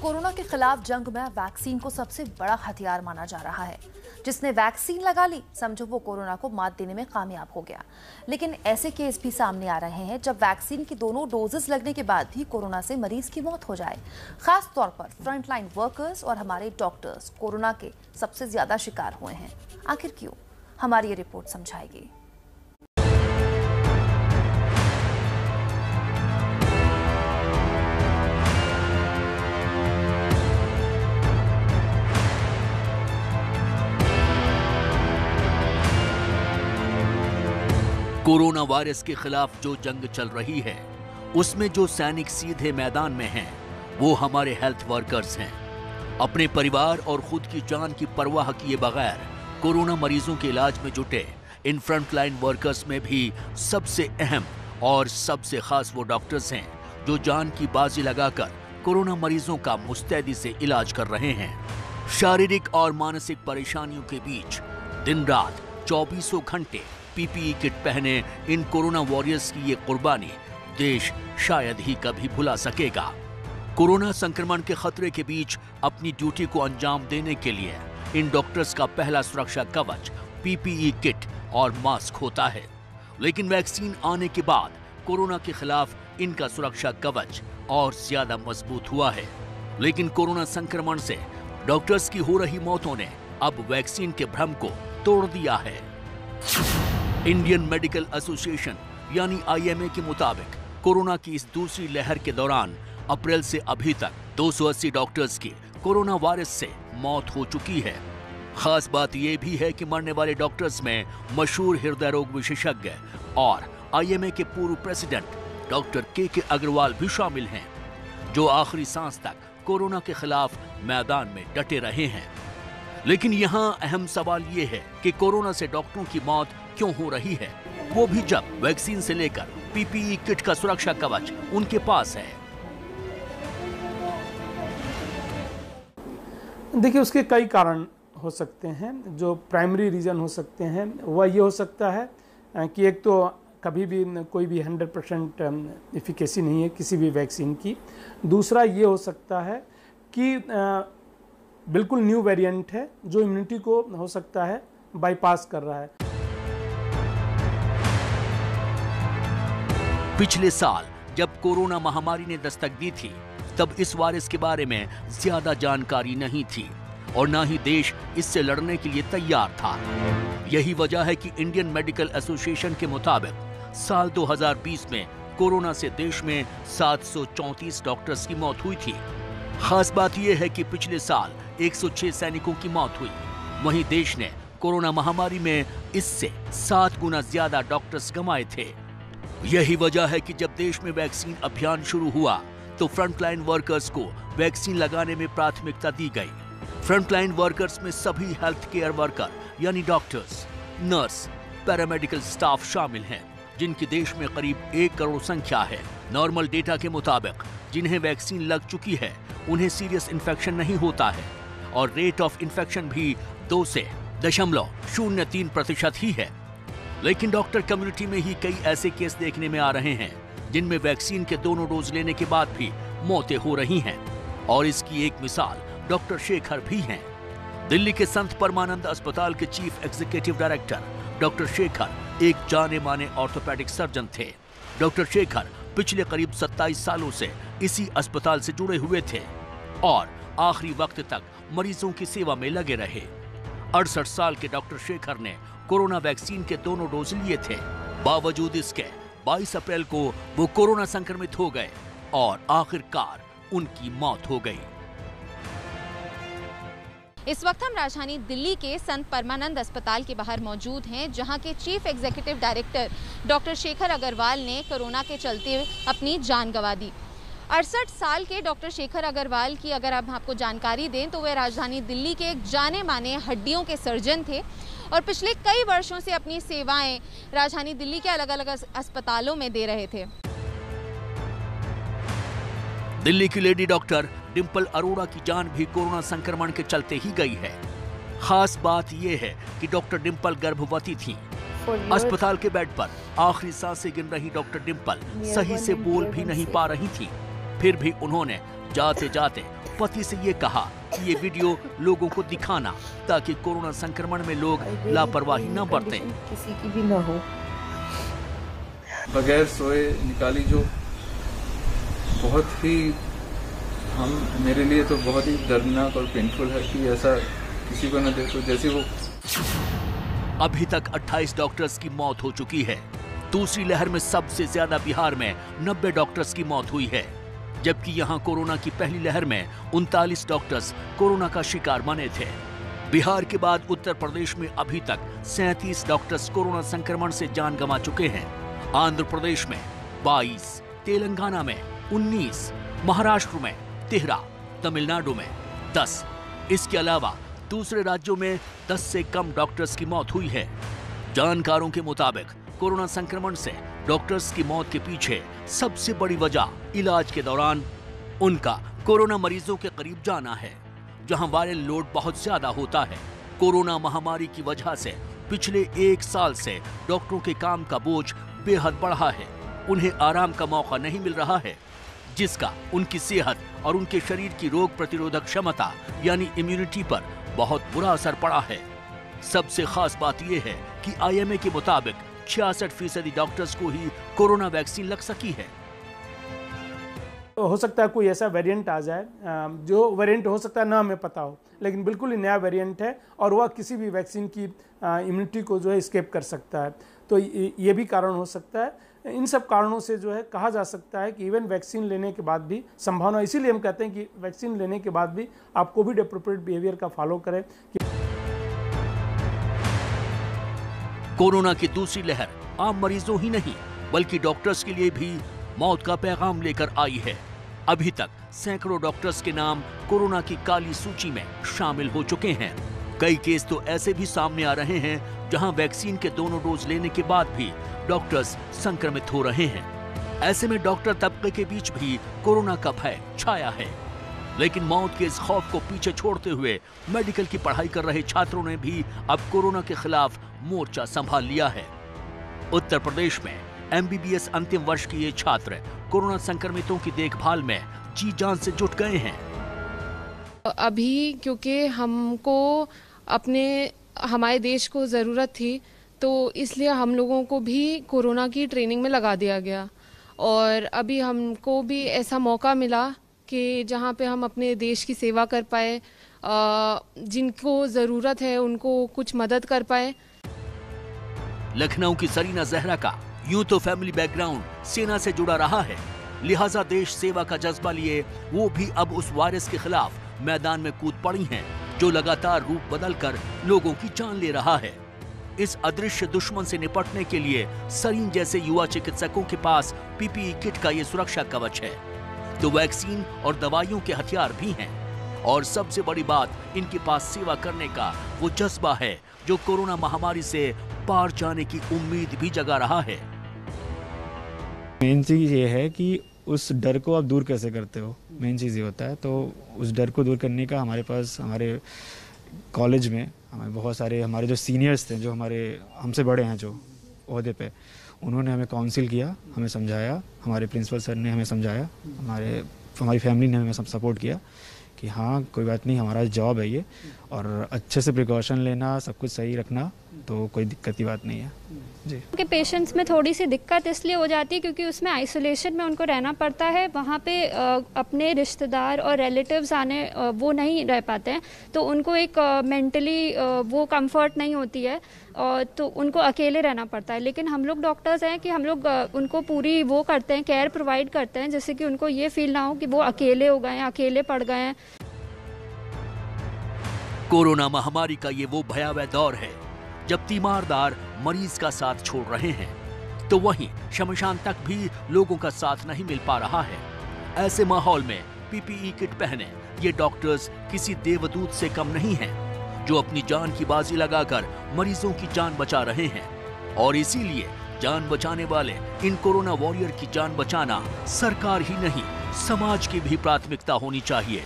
Corona के खिलाफ जंग में वैक्सीन को सबसे बड़ा हथियार माना जा रहा है। जिसने वैक्सीन लगा ली, समझो वो कोरोना को मात देने में कामयाब हो गया। लेकिन ऐसे केस भी सामने आ रहे हैं जब वैक्सीन की दोनों डोजेस लगने के बाद भी कोरोना से मरीज की मौत हो जाए। खास तौर पर फ्रंटलाइन वर्कर्स और हमारे डॉक्टर्स कोरोना के सबसे ज्यादा शिकार हुए हैं। आखिर क्यों? हमारी ये रिपोर्ट समझाएगी। कोरोना वायरस के खिलाफ जो जंग चल रही है, उसमें जो सैनिक सीधे मैदान में हैं, वो हमारे हेल्थ वर्कर्स हैं। अपने परिवार और खुद की जान की परवाह किए बगैर कोरोना मरीजों के इलाज में जुटे इन फ्रंटलाइन वर्कर्स में भी सबसे अहम और सबसे खास वो डॉक्टर्स हैं जो जान की बाजी लगाकर कोरोना मरीजों का मुस्तैदी से इलाज कर रहे हैं। शारीरिक और मानसिक परेशानियों के बीच दिन रात 24 घंटे पीपीई किट पहने इन कोरोना वॉरियर्स की ये कुर्बानी देश शायद ही कभी भुला सकेगा। कोरोना संक्रमण के खतरे के बीच अपनी ड्यूटी को अंजाम देने के लिए इन डॉक्टर्स का पहला सुरक्षा कवच पीपीई किट और मास्क होता है। लेकिन वैक्सीन आने के बाद कोरोना के खिलाफ इनका सुरक्षा कवच और ज्यादा मजबूत हुआ है। लेकिन कोरोना संक्रमण से डॉक्टर्स की हो रही मौतों ने अब वैक्सीन के भ्रम को तोड़ दिया है। इंडियन मेडिकल एसोसिएशन यानी आईएमए के मुताबिक कोरोना की इस दूसरी लहर के दौरान अप्रैल से अभी तक 280 डॉक्टर्स की कोरोना वायरस से मौत हो चुकी है। खास बात यह भी है कि मरने वाले डॉक्टर्स में मशहूर हृदय रोग विशेषज्ञ और आईएमए के पूर्व प्रेसिडेंट डॉक्टर के अग्रवाल भी शामिल हैं, जो आखिरी सांस तक कोरोना के खिलाफ मैदान में डटे रहे हैं। लेकिन यहाँ अहम सवाल ये है कि कोरोना से डॉक्टरों की मौत क्यों हो रही है, वो भी जब वैक्सीन से लेकर पीपीई किट का सुरक्षा कवच उनके पास है। देखिए, उसके कई कारण हो सकते हैं। जो प्राइमरी रीजन हो सकते हैं वह ये हो सकता है कि एक तो कभी भी कोई भी 100% एफिकेसी नहीं है किसी भी वैक्सीन की। दूसरा ये हो सकता है कि बिल्कुल न्यू वेरिएंट है जो इम्यूनिटी को हो सकता है बाईपास कर रहा है। पिछले साल जब कोरोना महामारी ने दस्तक दी थी, तब इस वायरस के बारे में ज्यादा जानकारी नहीं थी और ना ही देश इससे लड़ने के लिए तैयार था। यही वजह है कि इंडियन मेडिकल एसोसिएशन के मुताबिक साल 2020 में कोरोना से देश में 734 डॉक्टर्स की मौत हुई थी। खास बात यह है कि पिछले साल 106 सैनिकों की मौत हुई। वहीं देश ने कोरोना महामारी में इससे 7 गुना ज्यादा डॉक्टर्स गंवाए थे। यही वजह है कि जब देश में वैक्सीन अभियान शुरू हुआ तो फ्रंटलाइन वर्कर्स को वैक्सीन लगाने में प्राथमिकता दी गई। फ्रंटलाइन वर्कर्स में सभी हेल्थ केयर वर्कर यानी डॉक्टर्स, नर्स, पैरामेडिकल स्टाफ शामिल हैं, जिनकी देश में करीब 1 करोड़ संख्या है। नॉर्मल डेटा के मुताबिक जिन्हें वैक्सीन लग चुकी है उन्हें सीरियस इन्फेक्शन नहीं होता है और रेट ऑफ इन्फेक्शन भी 2 से 0.03% ही है। लेकिन डॉक्टर कम्युनिटी में ही कई ऐसे केस देखने में आ रहे हैं जिनमें वैक्सीन के दोनों डोज लेने के बाद भी मौतें हो रही हैं और इसकी एक मिसाल डॉक्टर शेखर भी हैं। दिल्ली के संत परमानंद अस्पताल के chief executive director doctor Shekhar एक जाने माने ऑर्थोपेडिक सर्जन थे। डॉक्टर शेखर पिछले करीब 27 सालों से इसी अस्पताल से जुड़े हुए थे और आखिरी वक्त तक मरीजों की सेवा में लगे रहे। 68 साल के डॉक्टर शेखर ने कोरोना वैक्सीन के दोनों डोज लिए थे। बावजूद इसके 22 अप्रैल को वो कोरोना संक्रमित हो गए और आखिरकार उनकी मौत हो गई। इस वक्त हम राजधानी दिल्ली के संत परमानंद अस्पताल के बाहर मौजूद हैं, जहां के chief executive director doctor Shekhar Agarwal ने कोरोना के चलते अपनी जान गंवा दी। 68 साल के डॉक्टर शेखर अग्रवाल की अगर अब आपको जानकारी दें तो वे राजधानी दिल्ली के एक जाने माने हड्डियों के सर्जन थे और पिछले कई वर्षों से अपनी सेवाएं राजधानी दिल्ली के अलग अलग अस्पतालों में दे रहे थे। दिल्ली की लेडी डॉक्टर डिंपल अरोड़ा की जान भी कोरोना संक्रमण के चलते ही गई है। खास बात यह है कि डॉक्टर डिंपल गर्भवती थी। अस्पताल के बेड पर आखिरी सांसें गिन रही डॉक्टर डिंपल सही से बोल भी नहीं पा रही थी। फिर भी उन्होंने जाते जाते पति से ये कहा कि ये वीडियो लोगों को दिखाना ताकि कोरोना संक्रमण में लोग लापरवाही न बरतें। किसी की भी न हो। बगैर सोए निकाली जो बहुत ही मेरे लिए तो बहुत ही दर्दनाक और पेनफुल है कि ऐसा किसी को न देखो। जैसे वो अभी तक 28 डॉक्टर्स की मौत हो चुकी है। दूसरी लहर में सबसे ज्यादा बिहार में 90 डॉक्टर्स की मौत हुई है, जबकि यहां कोरोना की पहली लहर में 39 डॉक्टर्स कोरोना का शिकार बने थे। बिहार के बाद उत्तर प्रदेश में अभी तक 37 डॉक्टर्स कोरोना संक्रमण से जान गंवा चुके हैं। आंध्र प्रदेश में 22, तेलंगाना में 19, महाराष्ट्र में 13, तमिलनाडु में 10। इसके अलावा दूसरे राज्यों में 10 से कम डॉक्टर्स की मौत हुई है। जानकारों के मुताबिक कोरोना संक्रमण से डॉक्टर्स की मौत के पीछे सबसे बड़ी वजह इलाज के दौरान उनका कोरोना मरीजों के करीब जाना है, जहां वायरल लोड बहुत ज्यादा होता है। कोरोना महामारी की वजह से पिछले 1 साल से डॉक्टरों के काम का बोझ बेहद बढ़ा है। उन्हें आराम का मौका नहीं मिल रहा है, जिसका उनकी सेहत और उनके शरीर की रोग प्रतिरोधक क्षमता यानी इम्यूनिटी पर बहुत बुरा असर पड़ा है। सबसे खास बात यह है कि IMA के मुताबिक 66% डॉक्टर्स को ही कोरोना वैक्सीन लग सकी है। हो सकता है कोई ऐसा वेरिएंट आ जाए जो वेरिएंट हो सकता है ना हमें पता हो, लेकिन बिल्कुल ही नया वेरिएंट है और वह किसी भी वैक्सीन की इम्यूनिटी को जो है स्केप कर सकता है। तो ये भी कारण हो सकता है। इन सब कारणों से जो है कहा जा सकता है कि इवन वैक्सीन लेने के बाद भी संभावना, इसीलिए हम कहते हैं कि वैक्सीन लेने के बाद भी आप कोविड एप्रोप्रिएट बिहेवियर का फॉलो करें। कोरोना की दूसरी लहर आम मरीजों ही नहीं बल्कि डॉक्टर्स के लिए भी मौत का पैगाम लेकर आई है। अभी तक सैकड़ों डॉक्टर्स के नाम कोरोना की काली सूची में शामिल हो चुके हैं। कई केस तो ऐसे भी सामने आ रहे हैं जहां वैक्सीन के दोनों डोज लेने के बाद भी डॉक्टर्स संक्रमित हो रहे हैं। ऐसे में डॉक्टर तबके के बीच भी कोरोना का भय छाया है। लेकिन मौत के इस खौफ को पीछे छोड़ते हुए मेडिकल की पढ़ाई कर रहे छात्रों ने भी अब कोरोना के खिलाफ मोर्चा संभाल लिया है। उत्तर प्रदेश में MBBS अंतिम वर्ष के ये छात्र कोरोना संक्रमितों की देखभाल में जी जान से जुट गए हैं। अभी क्योंकि हमको हमारे देश को ज़रूरत थी, तो इसलिए हम लोगों को भी कोरोना की ट्रेनिंग में लगा दिया गया और अभी हमको भी ऐसा मौका मिला कि जहाँ पे हम अपने देश की सेवा कर पाए, जिनको ज़रूरत है उनको कुछ मदद कर पाए। लखनऊ की सरीना जहरा का यूं तो फैमिली बैकग्राउंड सेना से जुड़ा रहा है, लिहाजा देश सेवा का जज्बा लिए वो भी अब उस वायरस के खिलाफ मैदान में कूद पड़ी हैं, जो लगातार रूप बदलकर लोगों की जान ले रहा है। इस अदृश्य दुश्मन से निपटने के लिए सरीन जैसे युवा चिकित्सकों के पास PPE किट का ये सुरक्षा कवच है, तो वैक्सीन और दवाइयों के हथियार भी हैं। और सबसे बड़ी बात, इनके पास सेवा करने का वो जज्बा है जो कोरोना महामारी से पार जाने की उम्मीद भी जगा रहा है। मेन चीज़ ये है कि उस डर को आप दूर कैसे करते हो, मेन चीज़ ये होता है। तो उस डर को दूर करने का हमारे पास, हमारे कॉलेज में हमें बहुत सारे हमारे जो सीनियर्स थे, जो हमसे बड़े हैं जो ओहदे पे, उन्होंने हमें काउंसिल किया, हमें समझाया, हमारे प्रिंसिपल सर ने हमें समझाया, हमारी फैमिली ने हमें सब सपोर्ट किया कि हाँ कोई बात नहीं, हमारा जॉब है ये, और अच्छे से प्रिकॉशन लेना, सब कुछ सही रखना, तो कोई दिक्कत की बात नहीं है जी। के पेशेंट्स में थोड़ी सी दिक्कत इसलिए हो जाती है क्योंकि उसमें आइसोलेशन में उनको रहना पड़ता है, वहाँ पे अपने रिश्तेदार और रिलेटिव्स आने वो नहीं रह पाते हैं, तो उनको एक मेंटली वो कंफर्ट नहीं होती है, तो उनको अकेले रहना पड़ता है। लेकिन हम लोग डॉक्टर्स हैं कि हम लोग उनको पूरी वो करते हैं, केयर प्रोवाइड करते हैं, जिससे कि उनको ये फील ना हो कि वो अकेले हो गए हैं, अकेले पड़ गए हैं। कोरोना महामारी का ये वो भयावह दौर है जब तीमारदार मरीज का साथ छोड़ रहे हैं, तो वहीं शमशान तक भी लोगों का साथ नहीं मिल पा रहा है। ऐसे माहौल में PPE किट पहने ये डॉक्टर्स किसी देवदूत से कम नहीं हैं, जो अपनी जान की बाजी लगाकर मरीजों की जान बचा रहे हैं। और इसीलिए जान बचाने वाले इन कोरोना वॉरियर की जान बचाना सरकार ही नहीं, समाज की भी प्राथमिकता होनी चाहिए।